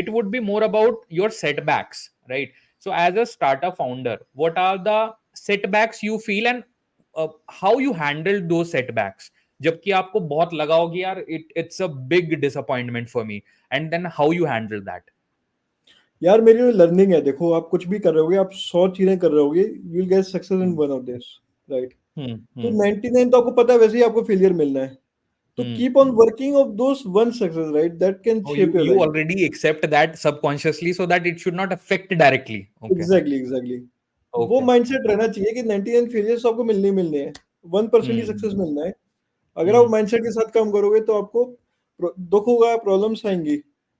it would be more about your setbacks right so as a startup founder what are the setbacks you feel and how you handled those setbacks जबकि आपको बहुत लगा होगी यार it's a big disappointment for me and then how you handle that यार मेरी learning है, देखो आप कुछ भी कर रहे होगे, आप 100 चीजें कर रहे होगे, you will get success in hmm one of this, right? तो hmm 99 तो आपको पता है वैसे ही आपको फेलियर मिलना है, तो keep on working of those one success, right? That can Oh, shape your you life. already accept that subconsciously so that it should not affect directly. Okay. Exactly वो Okay. माइंडसेट रहना चाहिए कि 99 failures आपको मिलने ही मिलने हैं, 1% ही success Hmm. मिलना है। अगर आप Hmm. माइंडसेट के साथ काम करोगे तो आपको दुख होगा, प्रॉब्लम्स आएंगी,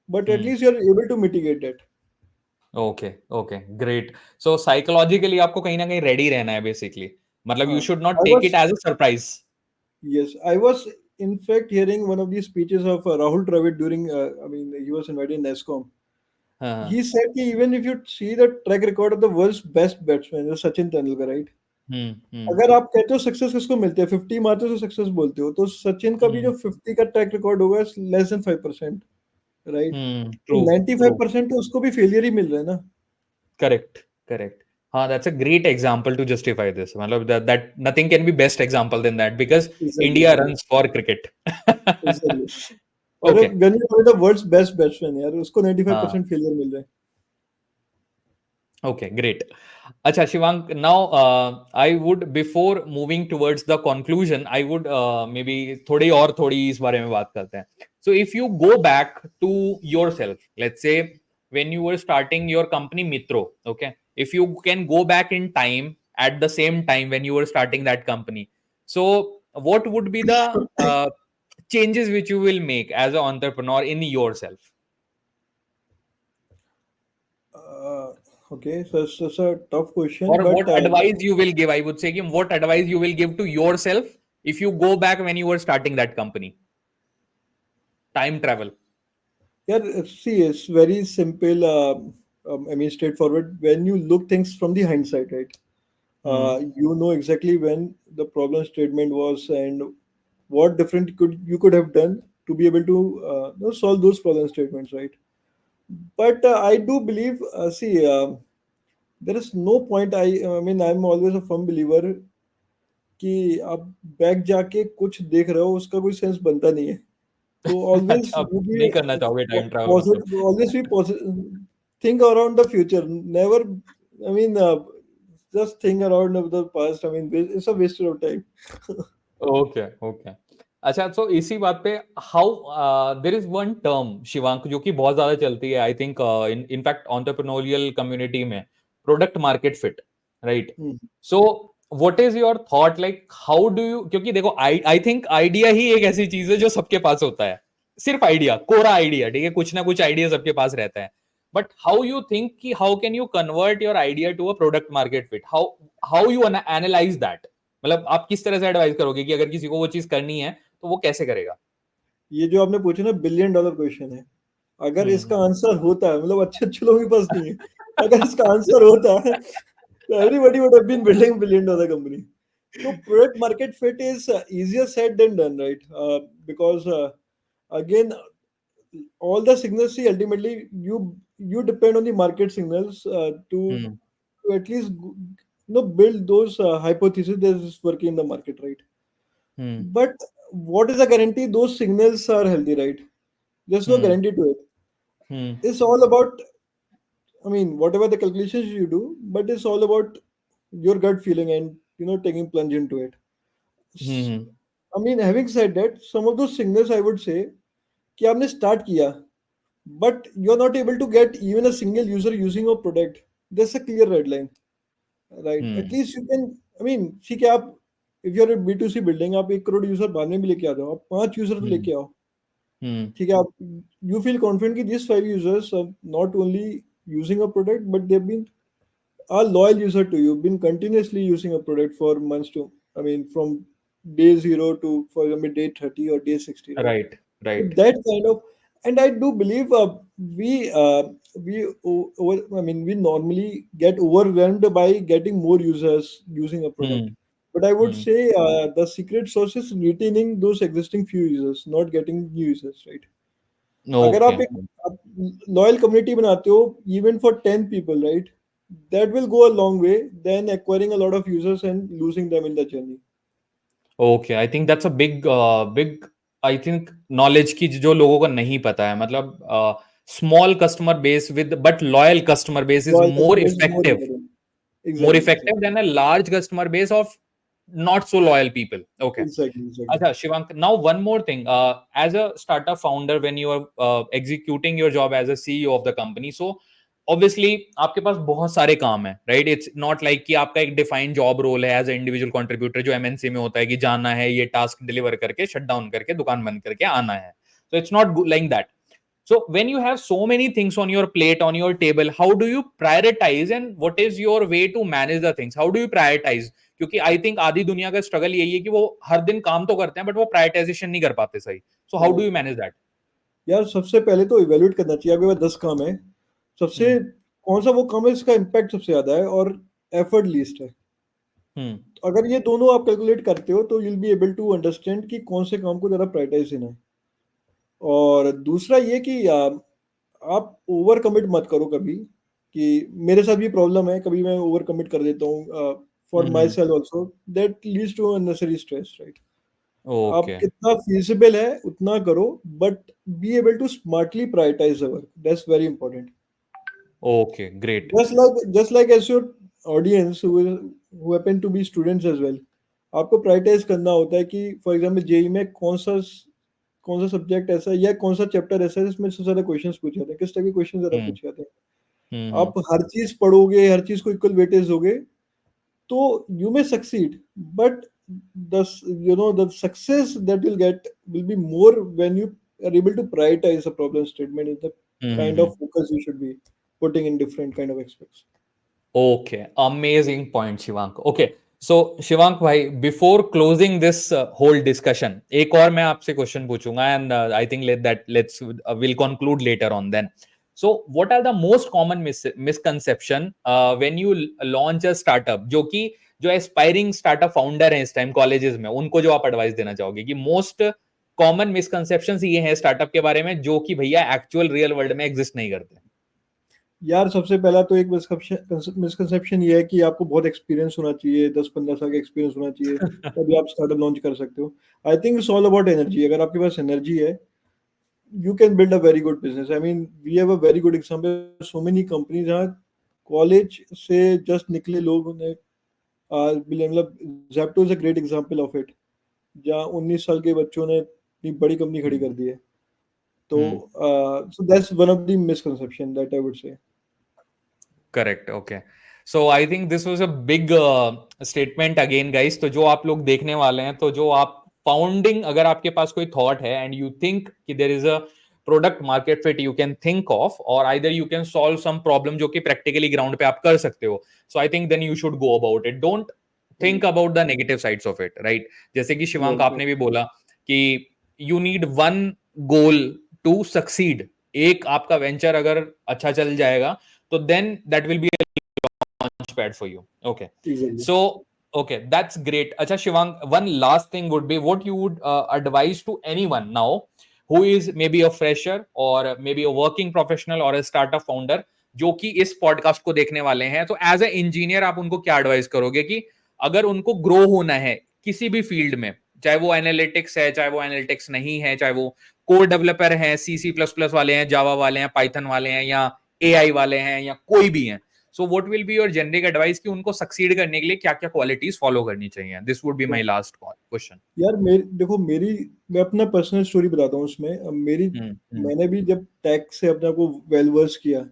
but Hmm. At least you are able to mitigate that. Okay okay great. So psychologically आपको कहीं ना कहीं रेडी रहना है बेसिकली, मतलब यू हाँ, should not I take it was as a surprise. yes, I was in fact hearing one of these speeches of Rahul Dravid during I mean he was invited in NESCOM. हाँ। He said that even if you see the track record of the world's best batsman, Sachin Tendulkar, right? हम्म। अगर आप कहते हो success किसको मिलते हैं, 50 मारते हो तो सक्सेस बोलते हो, तो सचिन का भी जो 50 का ट्रैक रिकॉर्ड होगा लेस देन 5%, राइट? ट्रू तो ट्रू। 95% तो उसको भी फेलियर ही मिल रहा है ना। Correct correct. हाँ, that's a great example to justify this, मतलब that nothing can be best example then that because exactly India runs for cricket. Exactly. और okay. When you the world's best batsman यार, उसको हाँ। 95% failure मिल रहा है। Okay, great. Acha, Shivank, now I would, before moving towards the conclusion, I would maybe थोड़ी और थोड़ी इस बारे में बात करते हैं. So if you go back to yourself, let's say when you were starting your company Mitro, okay, if you can go back in time at the same time when you were starting that company, so what would be the changes which you will make as an entrepreneur in yourself? Okay, so it's such a tough question, Or but what advice you will give? I would say what advice you will give to yourself if you go back when you were starting that company. Time travel. yeah, see, it's very simple. I mean, straightforward. When you look things from the hindsight, right? Hmm. You know exactly when the problem statement was and what different could you could have done to be able to solve those problem statements, right? But I do believe, see, there is no point. I mean, I'm always a firm believer कि आप back जाके कुछ देख रहे हो उसका कोई sense बनता नहीं है। तो ऑलवेज अच्छा, आप यू बी नहीं करना चाहोगे टाइम ट्रैवल मतलब? Positive, always be positive, think around the future, never, I mean just think around the past, I mean it's a waste of time. Okay okay. अच्छा, तो इसी बात पे how there is one term Shivank जो कि बहुत ज्यादा चलती है, I think in in fact entrepreneurial community में, product market fit, right? So what is your thought, like how do you, क्योंकि देखो आई थिंक आइडिया ही एक ऐसी चीज है जो सबके पास होता है, सिर्फ आइडिया, कोरा आइडिया, ठीक है, कुछ ना कुछ आइडिया सबके पास रहता है, बट हाउ यू थिंक कि how can you convert your idea to a product market fit, how how you analyse that, मतलब आप किस तरह से एडवाइस करोगे कि अगर किसी को वो चीज करनी है तो वो कैसे करेगा? ये जो आपने पूछा ना, बिलियन डॉलर क्वेश्चन है। अगर इसका हम्म। आंसर होता है, मतलब अच्छे अच्छे लोगों के पास नहीं है, अगर इसका आंसर होता है तो everybody would have been building billion dollar company. So product market fit is easier said than done, right? Because again, all the signals, see, ultimately you depend on the market signals hmm. to at least build those hypotheses that is working in the market, right? Hmm. But what is the guarantee those signals are healthy, right? There's no hmm. guarantee to it. Hmm. It's all about, I mean, whatever the calculations you do, but it's all about your gut feeling and taking plunge into it. S- hmm. I mean, having said that, some of those signals I would say कि आपने start किया, but you're not able to get even a single user using your product. That's a clear red line, right? At hmm. least you can, I mean, ठीक है, आप if you're a B2C building, आप 1 crore user बाद में भी लेके आ जाओ, आप 5 यूजर तो हम्म। लेके आओ, हम्म। ठीक है, आप you feel confident कि these 5 users are not only using a product, but they've been a loyal user to you, been continuously using a product for months to, I mean, from day zero to, for example, day 30 or day 60, right? Right So right. that kind of, and I do believe I mean, we normally get overwhelmed by getting more users using a product. Hmm. But I would hmm. say the secret sauce is retaining those existing few users, not getting new users, right? अगर okay. आप एक loyal community बनाते हो even for 10 people, right, that will go a long way than acquiring a lot of users and losing them in the journey. Okay, I think that's a big big, I think knowledge की जो लोगों को नहीं पता है, मतलब small customer base with but loyal customer base is Loyal more customer is more effective, important. more Exactly, effective exactly. than a large customer base of not so loyal people. Okay. Exactly. Acha, Shivank, now one more thing. As a startup founder, when you are executing your job as a CEO of the company, so obviously आपके पास बहुत सारे काम है, right? It's not like कि आपका एक defined job role है as a individual contributor जो MNC में होता है कि जाना है, ये task deliver करके, shut down करके, दुकान बंद करके आना है. So it's not like that. So when you have so many things on your plate, on your table, how do you prioritize and what is your way to manage the things? How do you prioritize? क्योंकि I think आधी दुनिया का struggle यही है कि वो हर दिन काम तो करते हैं बट वो प्रायोरिटाइजेशन नहीं कर पाते सही. So how do you manage that? यार सबसे पहले तो इवेल्युएट करना चाहिए, आपके पास 10 काम है, सबसे कौन सा वो काम है इसका इम्पैक्ट सबसे ज्यादा है और एफर्ट लीस्ट है. अगर ये दोनों आप कैलकुलेट करते हो तो you'll be able to understand कि कौन से काम को ज़्यादा प्रायोरिटाइज देना है. और दूसरा ये कि आप ओवर कमिट मत करो कभी, कि मेरे साथ भी प्रॉब्लम है, कभी मैं ओवर कमिट कर देता हूँ for myself also, that leads to unnecessary stress, right. आप ओके कितना फीजिबल है उतना करो, but be able to smartly prioritise the work, that's very important. Okay great. just like as your audience who happen to be students as well, आपको prioritise करना होता है कि फॉर एग्जांपल जेई में कौन सा सब्जेक्ट ऐसा है या कौन सा चैप्टर ऐसा है जिसमें सबसे ज्यादा क्वेश्चंस पूछे जाते हैं, किस टाइप के क्वेश्चन ज्यादा पूछे जाते हैं. आप हर चीज पढ़ोगे, हर चीज को इक्वल वेटेज दोगे तो you may succeed, but the success that you'll get will be more when you are able to prioritize a problem statement is the kind of focus you should be putting in different kind of aspects. Okay, amazing point, Shivank. Okay, so Shivank भाई, before closing this whole discussion, एक और मैं आपसे question पूछूंगा and I think we'll conclude later on then. So, what are the most common misconception when you launch a startup? जो aspiring startup founder हैं इस time colleges में, उनको जो आप एडवाइस देना चाहोगे कि मोस्ट कॉमन मिसकंसेप्शंस ये हैं स्टार्टअप के बारे में जो कि भैया एक्चुअल रियल वर्ल्ड में एग्जिस्ट नहीं करते? यार सबसे पहला तो एक मिसकंसेप्शन ये है कि आपको बहुत एक्सपीरियंस होना चाहिए, 10-15 साल का एक्सपीरियंस होना चाहिए तभी आप स्टार्टअप लॉन्च कर सकते हो. I think it's all about energy. अगर आपके पास एनर्जी है, you can build a very good business. I mean, we have a very good example. So many companies जहाँ कॉलेज से जस्ट निकले लोग ने, मतलब Zepto is a great example of it, जहाँ 19 साल के बच्चों ने इतनी बड़ी कंपनी खड़ी कर दी है. तो so that's one of the misconception that I would say. Correct. Okay, so I think this was a big statement again guys. तो जो आप लोग देखने वाले हैं, तो जो आप फाउंडिंग, अगर आपके पास कोई थॉट है एंड यू थिंक कि there is a product market fit you can think of, और either you can solve some problem जो कि प्रैक्टिकली ग्राउंड पे आप कर सकते हो, so I think then you should go about it. Don't think about the negative sides of it, right? जैसे कि शिवांक आपने भी बोला कि you need one goal to succeed. एक आपका वेंचर अगर अच्छा चल जाएगा तो then that will be a launch pad for you. Okay, Exactly. so okay, that's great. Acha Shivank, one last thing would be what you would advise to anyone now who is maybe a fresher or maybe a working professional or a startup founder जो कि इस podcast को देखने वाले हैं. तो as a engineer आप उनको क्या एडवाइस करोगे कि अगर उनको ग्रो होना है किसी भी फील्ड में, चाहे वो एनालिटिक्स है, चाहे वो एनालिटिक्स नहीं है, चाहे वो कोर डेवलपर है, C++ वाले हैं, जावा वाले हैं, पाइथन वाले हैं, या AI वाले हैं, या कोई भी हैं, सो what will be your generic advice कि उनको सक्सीड करने के लिए क्या क्या क्वालिटीज फॉलो करनी चाहिए? This would be my last question. यार देखो मैं अपना पर्सनल स्टोरी बताता हूँ उसमें. मैंने भी जब टेक से अपने को वेल वर्स किया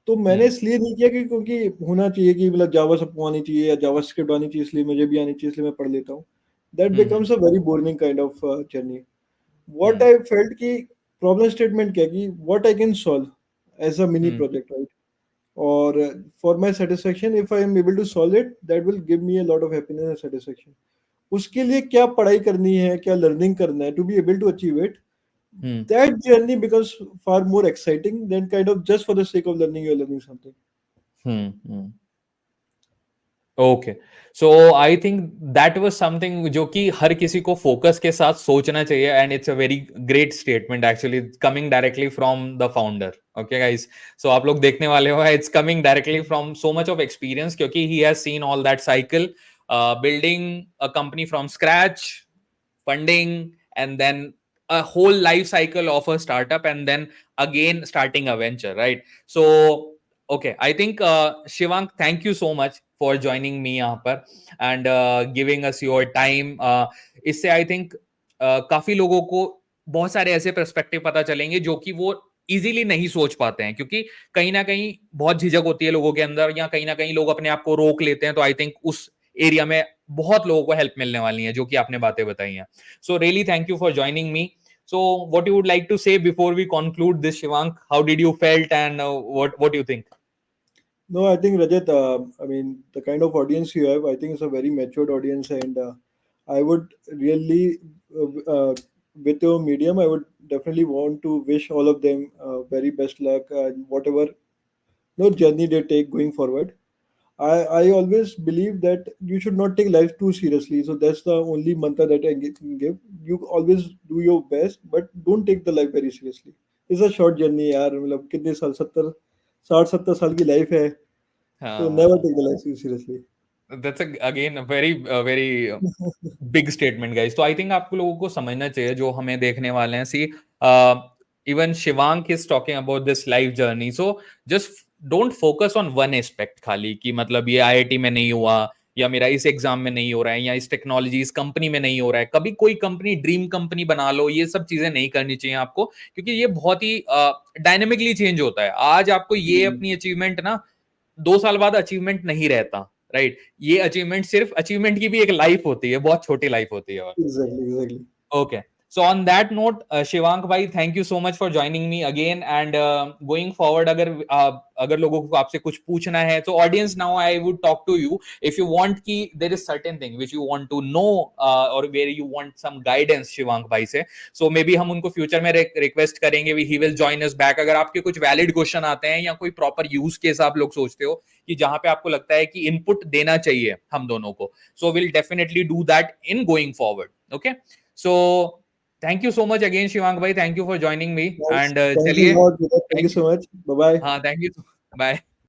तो मैंने इसलिए नहीं किया क्योंकि होना चाहिए कि मतलब जावा सबको आनी चाहिए या जावा स्क्रिप्ट आनी चाहिए इसलिए मुझे भी आनी चाहिए इसलिए मैं पढ़ लेता हूँ. That becomes a very boring kind of journey. What I felt कि प्रॉब्लम स्टेटमेंट क्या कि what I can solve as a mini project, right? और for my satisfaction if I am able to solve it that will give me a lot of happiness and satisfaction. उसके लिए क्या पढ़ाई करनी है, क्या लर्निंग करना है to be able to achieve it, that journey becomes far more exciting than kind of just for the sake of learning you're learning something. Okay, so I think that was something जो कि हर किसी को focus के साथ सोचना चाहिए, and it's a very great statement actually coming directly from the founder. Okay guys, so आप लोग देखने वाले हो, it's coming directly from so much of experience, क्योंकि he has seen all that cycle, building a company from scratch, funding, and then a whole life cycle of a startup, and then again starting a venture, right? So, okay, I think Shivank, thank you so much for joining me यहाँ पर and giving us your time. इससे I think काफी लोगों को बहुत सारे ऐसे perspective पता चलेंगे जो कि वो इजीली नहीं सोच पाते हैं, क्योंकि कहीं ना कहीं बहुत झिझक होती है लोगों के अंदर, या कहीं ना कहीं लोग अपने आप को रोक लेते हैं। तो आई थिंक उस एरिया में बहुत लोगों को हेल्प मिलने वाली है, जो कि आपने बातें बताई हैं। So really thank you for joining me. So, what you would like to say before we conclude this, Shivank? How did you felt, and what do you think? No, I think Rajat, I mean, the kind of audience you have, I think it's a very matured audience, and I would really, with your medium, I would definitely want to wish all of them very best luck and whatever no journey they take going forward. I always believe that you should not take life too seriously. So that's the only mantra that I give. You always do your best, but don't take the life very seriously. It's a short journey यार, मतलब कितने साल, 60 60 70 साल की life है, तो हाँ, never take the life seriously. that's again a very big statement, guys. तो आई थिंक आपको लोगों को समझना चाहिए जो हमें देखने वाले हैं। See even Shivank is talking about this life journey, so just don't focus on one aspect खाली, कि मतलब ये आईआईटी में नहीं हुआ, या मेरा इस एग्जाम में नहीं हो रहा है, या इस टेक्नोलॉजी इस कंपनी में नहीं हो रहा है। कभी कोई कंपनी ड्रीम कंपनी बना लो, ये सब चीजें नहीं करनी चाहिए आपको, क्योंकि ये बहुत ही डायनेमिकली चेंज होता है। आज आपको ये अपनी अचीवमेंट ना 2 साल बाद अचीवमेंट नहीं रहता, राइट? ये अचीवमेंट सिर्फ अचीवमेंट की भी एक लाइफ होती है, बहुत छोटी लाइफ होती है। और Exactly. okay, so on that note, Shivank भाई, thank you so much for joining me again, and going forward, अगर लोगों को आपसे कुछ पूछना है, तो audience, now I would talk to you. If you want कि there is certain thing which you want to know, or where you want some guidance Shivank भाई से, so maybe हम उनको फ्यूचर में रिक्वेस्ट करेंगे, he will join us back। अगर आपके कुछ वैलिड क्वेश्चन आते हैं, या कोई प्रॉपर यूज केस आप लोग सोचते हो कि जहां पे आपको लगता है कि इनपुट देना चाहिए हम दोनों को, so we'll definitely do that in going forward. Okay, so thank you so much again, Shivank bhai. Thank you for joining me. Nice. And Thank you चलिए, so much. Thank you thank you. so much. Bye bye. हाँ, thank you. Bye.